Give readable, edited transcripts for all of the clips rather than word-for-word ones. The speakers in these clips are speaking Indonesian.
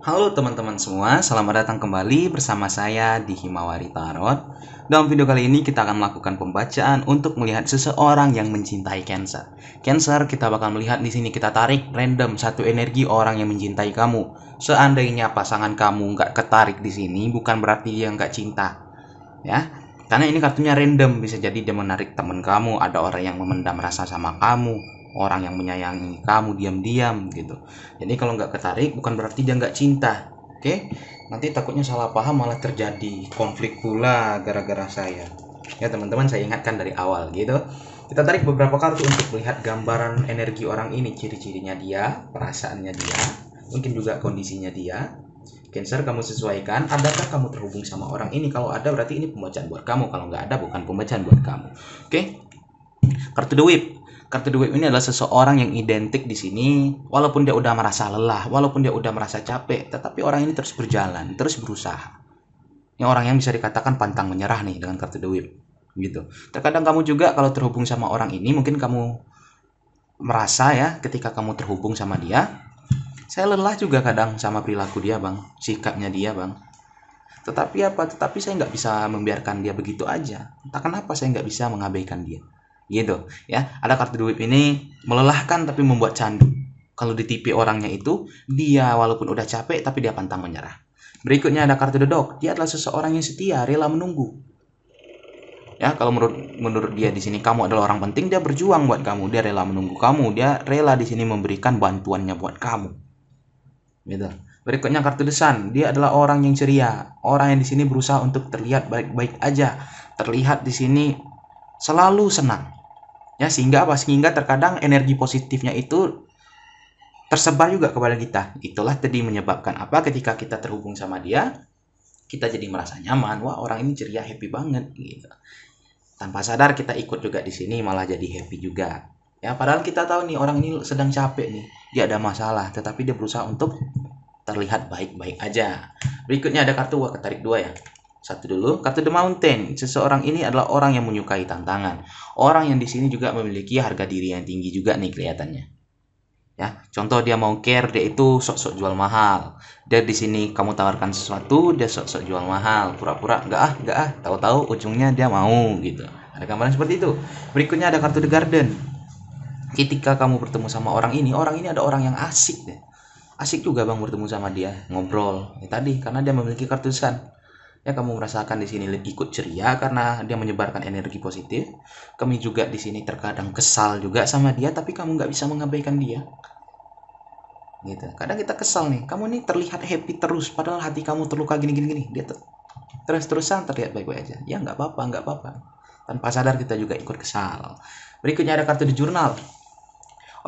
Halo teman-teman semua, selamat datang kembali bersama saya di Himawari Tarot. Dalam video kali ini kita akan melakukan pembacaan untuk melihat seseorang yang mencintai Cancer. Cancer, kita bakal melihat di sini kita tarik random satu energi orang yang mencintai kamu. Seandainya pasangan kamu nggak ketarik di sini, bukan berarti dia nggak cinta, ya. Karena ini kartunya random, bisa jadi dia menarik teman kamu, ada orang yang memendam rasa sama kamu, orang yang menyayangi kamu diam-diam gitu. Jadi kalau nggak ketarik bukan berarti dia nggak cinta. Oke, nanti takutnya salah paham malah terjadi konflik pula gara-gara saya. Ya teman-teman, saya ingatkan dari awal gitu. Kita tarik beberapa kartu untuk melihat gambaran energi orang ini, ciri-cirinya dia, perasaannya dia, mungkin juga kondisinya dia. Cancer, kamu sesuaikan, adakah kamu terhubung sama orang ini? Kalau ada berarti ini pembacaan buat kamu, kalau nggak ada bukan pembacaan buat kamu. Oke, kartu The Whip. Kartu The Whip ini adalah seseorang yang identik di sini, walaupun dia udah merasa lelah, walaupun dia udah merasa capek, tetapi orang ini terus berjalan, terus berusaha. Ini orang yang bisa dikatakan pantang menyerah nih dengan kartu The Whip. Gitu. Terkadang kamu juga kalau terhubung sama orang ini, mungkin kamu merasa ya, ketika kamu terhubung sama dia, saya lelah juga kadang sama perilaku dia, Bang, sikapnya dia, Bang. Tetapi apa? Tetapi saya nggak bisa membiarkan dia begitu aja. Entah kenapa saya nggak bisa mengabaikan dia. Gitu ya. Ada kartu The Whip ini melelahkan tapi membuat candu. Kalau di tipe orangnya itu, dia walaupun udah capek tapi dia pantang menyerah. Berikutnya ada kartu The Dog. Dia adalah seseorang yang setia, rela menunggu. Ya, kalau menurut dia di sini kamu adalah orang penting, dia berjuang buat kamu, dia rela menunggu kamu, dia rela di sini memberikan bantuannya buat kamu. Gitu. Berikutnya kartu The Sun. Dia adalah orang yang ceria, orang yang di sini berusaha untuk terlihat baik-baik aja, terlihat di sini selalu senang. Ya, sehingga apa? Sehingga terkadang energi positifnya itu tersebar juga kepada kita. Itulah tadi menyebabkan apa? Ketika kita terhubung sama dia, kita jadi merasa nyaman. Wah, orang ini ceria, happy banget gitu. Tanpa sadar kita ikut juga di sini, malah jadi happy juga. Ya, padahal kita tahu nih orang ini sedang capek nih, dia ada masalah, tetapi dia berusaha untuk terlihat baik-baik aja. Berikutnya ada kartu, wah ketarik dua ya. Satu dulu, kartu The Mountain. Seseorang ini adalah orang yang menyukai tantangan. Orang yang di sini juga memiliki harga diri yang tinggi juga nih kelihatannya. Ya, contoh dia mau care, dia itu sok-sok jual mahal. Dia di sini kamu tawarkan sesuatu, dia sok-sok jual mahal, pura-pura enggak ah, tahu-tahu ujungnya dia mau gitu. Ada gambaran seperti itu. Berikutnya ada kartu The Garden. Ketika kamu bertemu sama orang ini ada orang yang asik deh. Asik juga Bang bertemu sama dia, ngobrol. Ya, tadi karena dia memiliki kartu Sun. Ya, kamu merasakan di sini ikut ceria karena dia menyebarkan energi positif. Kami juga di sini terkadang kesal juga sama dia, tapi kamu nggak bisa mengabaikan dia. Gitu. Kadang kita kesal nih, kamu nih terlihat happy terus, padahal hati kamu terluka gini. Dia terus-terusan terlihat baik-baik aja. Ya nggak apa-apa, nggak apa-apa. Tanpa sadar kita juga ikut kesal. Berikutnya ada kartu di jurnal.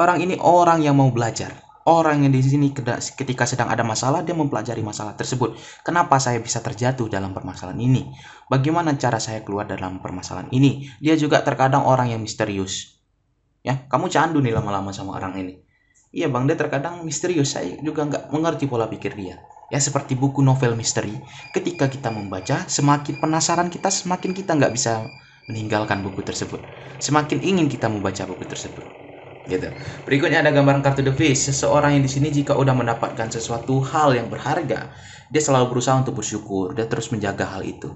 Orang ini orang yang mau belajar. Orang yang di sini ketika sedang ada masalah, dia mempelajari masalah tersebut. Kenapa saya bisa terjatuh dalam permasalahan ini? Bagaimana cara saya keluar dalam permasalahan ini? Dia juga terkadang orang yang misterius. Ya, kamu candu nih lama-lama sama orang ini. Iya Bang, dia terkadang misterius. Saya juga nggak mengerti pola pikir dia. Ya, seperti buku novel misteri. Ketika kita membaca, semakin penasaran kita, semakin kita nggak bisa meninggalkan buku tersebut. Semakin ingin kita membaca buku tersebut. Gitu. Berikutnya ada gambaran kartu The Fish. Seseorang yang di sini jika udah mendapatkan sesuatu hal yang berharga, dia selalu berusaha untuk bersyukur. Dia terus menjaga hal itu.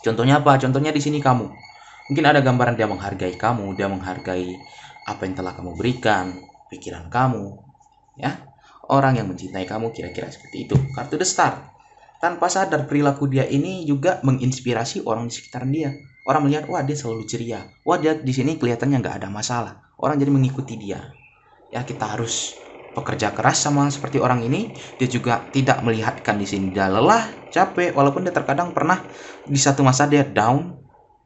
Contohnya apa? Contohnya di sini kamu. Mungkin ada gambaran dia menghargai kamu, dia menghargai apa yang telah kamu berikan, pikiran kamu, ya. Orang yang mencintai kamu kira-kira seperti itu. Kartu The Star. Tanpa sadar perilaku dia ini juga menginspirasi orang di sekitar dia. Orang melihat, wah dia selalu ceria. Wah dia di sini kelihatannya nggak ada masalah. Orang jadi mengikuti dia. Ya kita harus pekerja keras sama seperti orang ini. Dia juga tidak melihatkan di sini dia lelah, capek. Walaupun dia terkadang pernah di satu masa dia down.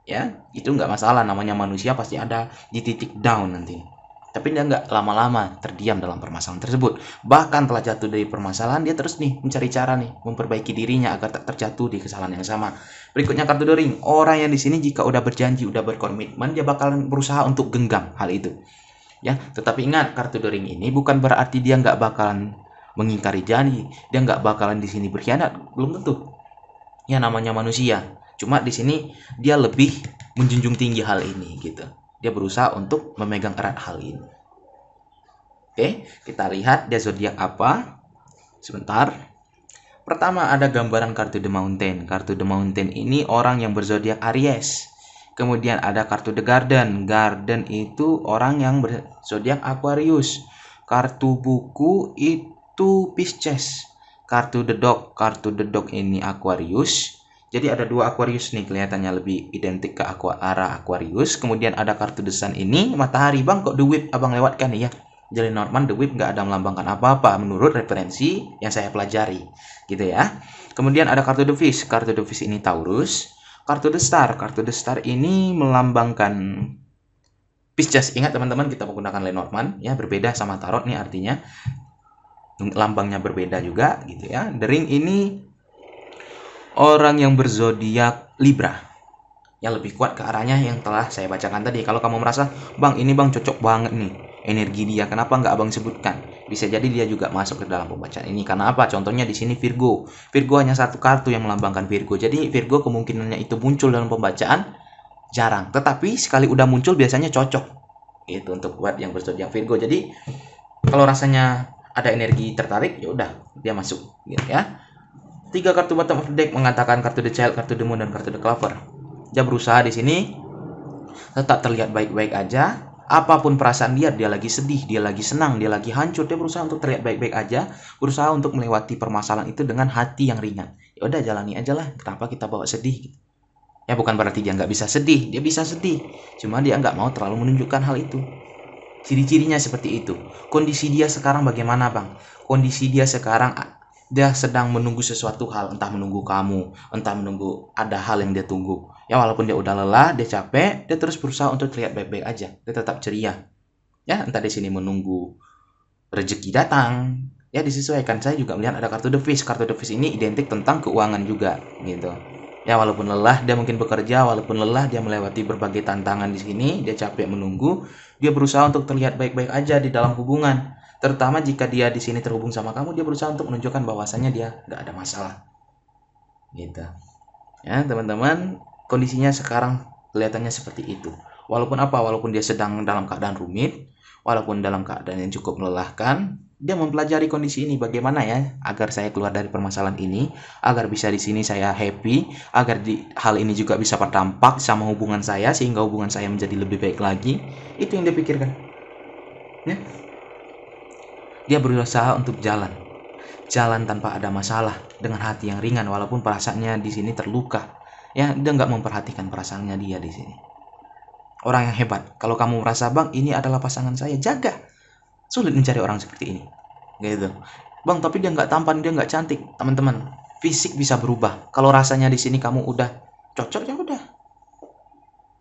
Ya itu nggak masalah. Namanya manusia pasti ada di titik down nanti. Tapi dia nggak lama-lama terdiam dalam permasalahan tersebut. Bahkan telah jatuh dari permasalahan, dia terus nih mencari cara nih memperbaiki dirinya agar tak terjatuh di kesalahan yang sama. Berikutnya kartu The Ring. Orang yang di sini jika udah berjanji, udah berkomitmen, dia bakalan berusaha untuk genggam hal itu. Ya, tetapi ingat kartu The Ring ini bukan berarti dia nggak bakalan mengingkari janji, dia nggak bakalan di sini berkhianat, belum tentu. Ya namanya manusia. Cuma di sini dia lebih menjunjung tinggi hal ini gitu. Dia berusaha untuk memegang erat hal ini. Oke, kita lihat dia zodiak apa. Sebentar. Pertama ada gambaran kartu The Mountain. Kartu The Mountain ini orang yang berzodiak Aries. Kemudian ada kartu The Garden. Garden itu orang yang berzodiak Aquarius. Kartu buku itu Pisces. Kartu The Dog. Kartu The Dog ini Aquarius. Jadi ada dua Aquarius nih, kelihatannya lebih identik ke arah Aquarius. Kemudian ada kartu The Sun ini Matahari. Bang, kok The Whip abang lewatkan ya? Jadi Norman The Whip nggak ada melambangkan apa-apa menurut referensi yang saya pelajari, gitu ya. Kemudian ada kartu The Fish. Kartu The Fish ini Taurus. Kartu The Star. Kartu The Star ini melambangkan Pisces. Ingat teman-teman, kita menggunakan Lenormand ya, berbeda sama tarot nih artinya. Lambangnya berbeda juga gitu ya. The Ring ini orang yang berzodiak Libra. Yang lebih kuat ke arahnya yang telah saya bacakan tadi. Kalau kamu merasa, "Bang, ini Bang cocok banget nih energi dia, kenapa nggak abang sebutkan?" Bisa jadi dia juga masuk ke dalam pembacaan ini. Karena apa? Contohnya di sini Virgo. Virgo hanya satu kartu yang melambangkan Virgo. Jadi Virgo kemungkinannya itu muncul dalam pembacaan jarang. Tetapi sekali udah muncul biasanya cocok. Itu untuk buat yang berzodiak Virgo. Jadi kalau rasanya ada energi tertarik, ya udah dia masuk, gitu ya. 3 kartu bottom of the deck mengatakan kartu The Child, kartu The Moon, dan kartu The Clover. Dia berusaha di sini tetap terlihat baik-baik aja. Apapun perasaan dia lagi sedih, dia lagi senang, dia lagi hancur, dia berusaha untuk terlihat baik-baik aja, berusaha untuk melewati permasalahan itu dengan hati yang ringan. Ya udah, jalani aja lah, kenapa kita bawa sedih? Ya bukan berarti dia nggak bisa sedih, dia bisa sedih, cuma dia nggak mau terlalu menunjukkan hal itu. Ciri-cirinya seperti itu. Kondisi dia sekarang bagaimana, Bang? Kondisi dia sekarang, dia sedang menunggu sesuatu hal, entah menunggu kamu, entah menunggu ada hal yang dia tunggu. Ya walaupun dia udah lelah, dia capek, dia terus berusaha untuk terlihat baik-baik aja. Dia tetap ceria. Ya, entah di sini menunggu rezeki datang. Ya disesuaikan. Saya juga melihat ada kartu The Fish. Kartu The Fish ini identik tentang keuangan juga, gitu. Ya walaupun lelah dia mungkin bekerja, walaupun lelah dia melewati berbagai tantangan di sini, dia capek menunggu, dia berusaha untuk terlihat baik-baik aja di dalam hubungan. Terutama jika dia di sini terhubung sama kamu, dia berusaha untuk menunjukkan bahwasannya dia nggak ada masalah. Gitu. Ya, teman-teman, kondisinya sekarang kelihatannya seperti itu. Walaupun apa? Walaupun dia sedang dalam keadaan rumit, walaupun dalam keadaan yang cukup melelahkan, dia mempelajari kondisi ini bagaimana ya agar saya keluar dari permasalahan ini, agar bisa di sini saya happy, agar hal ini juga bisa berdampak sama hubungan saya sehingga hubungan saya menjadi lebih baik lagi. Itu yang dia pikirkan. Ya. Dia berusaha untuk jalan tanpa ada masalah dengan hati yang ringan walaupun perasaannya di sini terluka. Ya, dia nggak memperhatikan perasaannya dia di sini. Orang yang hebat. Kalau kamu merasa, "Bang, ini adalah pasangan saya," jaga. Sulit mencari orang seperti ini. Gitu. "Bang, tapi dia nggak tampan, dia nggak cantik." Teman-teman, fisik bisa berubah. Kalau rasanya di sini kamu udah cocok, ya udah.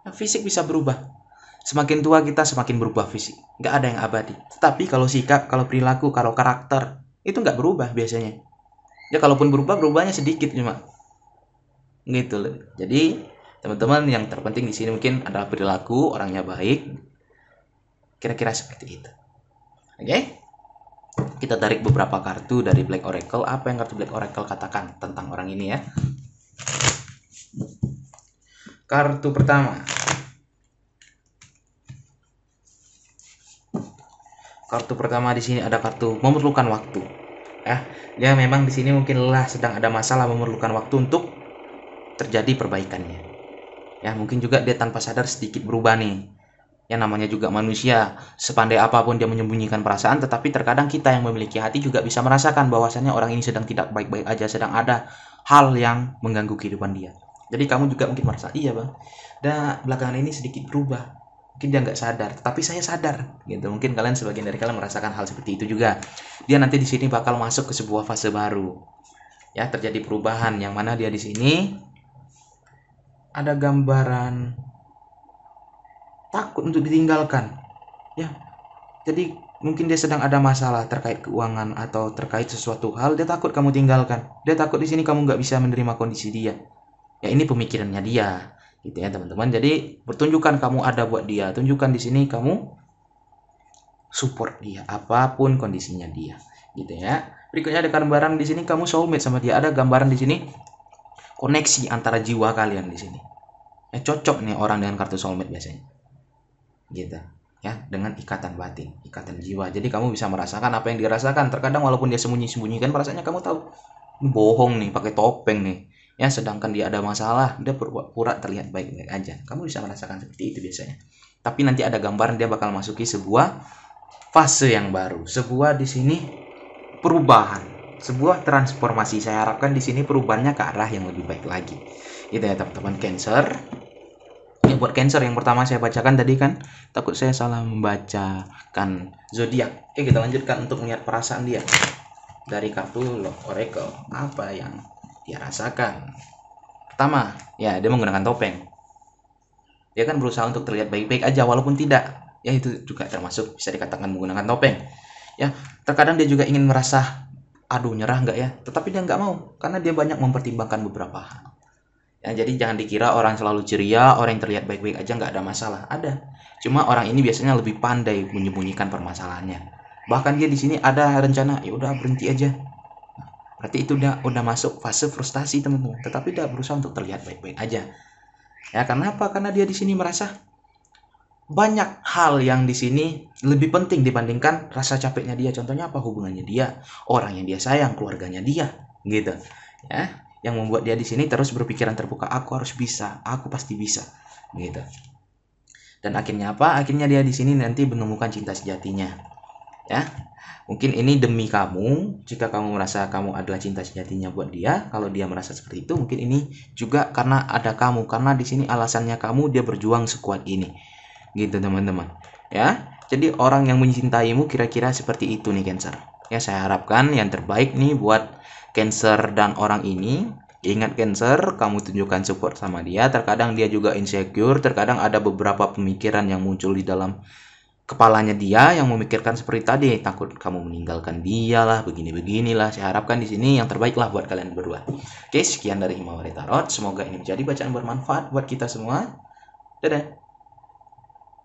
Nah, fisik bisa berubah. Semakin tua kita semakin berubah fisik. Nggak ada yang abadi. Tetapi kalau sikap, kalau perilaku, kalau karakter, itu nggak berubah biasanya. Ya kalaupun berubahnya sedikit cuma. Gitu loh. Jadi teman-teman, yang terpenting di sini mungkin adalah perilaku, orangnya baik. Kira-kira seperti itu. Oke? Kita tarik beberapa kartu dari Black Oracle. Apa yang kartu Black Oracle katakan tentang orang ini ya? Kartu pertama. Kartu pertama di sini ada kartu memerlukan waktu. Ya, dia memang di sini mungkin lelah, sedang ada masalah, memerlukan waktu untuk terjadi perbaikannya. Ya, mungkin juga dia tanpa sadar sedikit berubah nih. Ya namanya juga manusia, sepandai apapun dia menyembunyikan perasaan, tetapi terkadang kita yang memiliki hati juga bisa merasakan bahwasannya orang ini sedang tidak baik-baik aja, sedang ada hal yang mengganggu kehidupan dia. Jadi kamu juga mungkin merasa, "Iya bang, dan belakangan ini sedikit berubah." Mungkin dia nggak sadar, tetapi saya sadar. Gitu. Mungkin kalian, sebagian dari kalian merasakan hal seperti itu juga. Dia nanti di sini bakal masuk ke sebuah fase baru. Ya, terjadi perubahan yang mana dia di sini ada gambaran takut untuk ditinggalkan. Ya. Jadi mungkin dia sedang ada masalah terkait keuangan atau terkait sesuatu hal, dia takut kamu tinggalkan. Dia takut di sini kamu nggak bisa menerima kondisi dia. Ya ini pemikirannya dia, gitu ya teman-teman. Jadi pertunjukan kamu ada buat dia, tunjukkan di sini kamu support dia apapun kondisinya dia, gitu ya. Berikutnya ada gambaran di sini kamu soulmate sama dia. Ada gambaran di sini koneksi antara jiwa kalian di sini. Cocok nih orang dengan kartu soulmate biasanya. Gitu. ya, dengan ikatan batin, ikatan jiwa. Jadi kamu bisa merasakan apa yang dirasakan. Terkadang walaupun dia sembunyi-sembunyikan perasaannya, kamu tahu ini bohong nih, pakai topeng nih. Ya, sedangkan dia ada masalah, dia pura-pura terlihat baik-baik aja. Kamu bisa merasakan seperti itu biasanya. Tapi nanti ada gambaran dia bakal masuki sebuah fase yang baru, sebuah di sini perubahan, sebuah transformasi. Saya harapkan di sini perubahannya ke arah yang lebih baik lagi. Itu ya teman-teman Cancer. Ya, buat Cancer yang pertama saya bacakan tadi kan, takut saya salah membacakan zodiak. Oke, kita lanjutkan untuk melihat perasaan dia dari kartu Love Oracle. Apa yang dia rasakan? Pertama, ya dia menggunakan topeng. Dia kan berusaha untuk terlihat baik-baik aja walaupun tidak. Ya, itu juga termasuk bisa dikatakan menggunakan topeng. Ya, terkadang dia juga ingin merasa aduh nyerah nggak ya, tetapi dia nggak mau karena dia banyak mempertimbangkan beberapa hal. Ya, jadi jangan dikira orang selalu ceria, orang yang terlihat baik-baik aja nggak ada masalah. Ada. Cuma orang ini biasanya lebih pandai menyembunyikan permasalahannya. Bahkan dia di sini ada rencana, ya udah berhenti aja. Berarti itu udah masuk fase frustasi teman-teman. Tetapi dia berusaha untuk terlihat baik-baik aja. Ya, karena apa? Karena dia di sini merasa banyak hal yang di sini lebih penting dibandingkan rasa capeknya dia. Contohnya apa? Hubungannya dia, orang yang dia sayang, keluarganya dia, gitu. Ya, yang membuat dia di sini terus berpikiran terbuka, aku harus bisa, aku pasti bisa, gitu. Dan akhirnya apa? Akhirnya dia di sini nanti menemukan cinta sejatinya. Ya, mungkin ini demi kamu. Jika kamu merasa kamu adalah cinta sejatinya buat dia, kalau dia merasa seperti itu, mungkin ini juga karena ada kamu, karena di sini alasannya kamu dia berjuang sekuat ini, gitu teman-teman. Ya, jadi orang yang mencintaimu kira-kira seperti itu nih Cancer. Ya, saya harapkan yang terbaik nih buat Cancer dan orang ini. Ingat Cancer, kamu tunjukkan support sama dia. Terkadang dia juga insecure, terkadang ada beberapa pemikiran yang muncul di dalam kepalanya dia yang memikirkan seperti tadi, takut kamu meninggalkan dia lah, begini-beginilah. Saya harapkan di sini yang terbaik lah buat kalian berdua. Oke, sekian dari Himawari Tarot. Semoga ini menjadi bacaan bermanfaat buat kita semua. Dadah.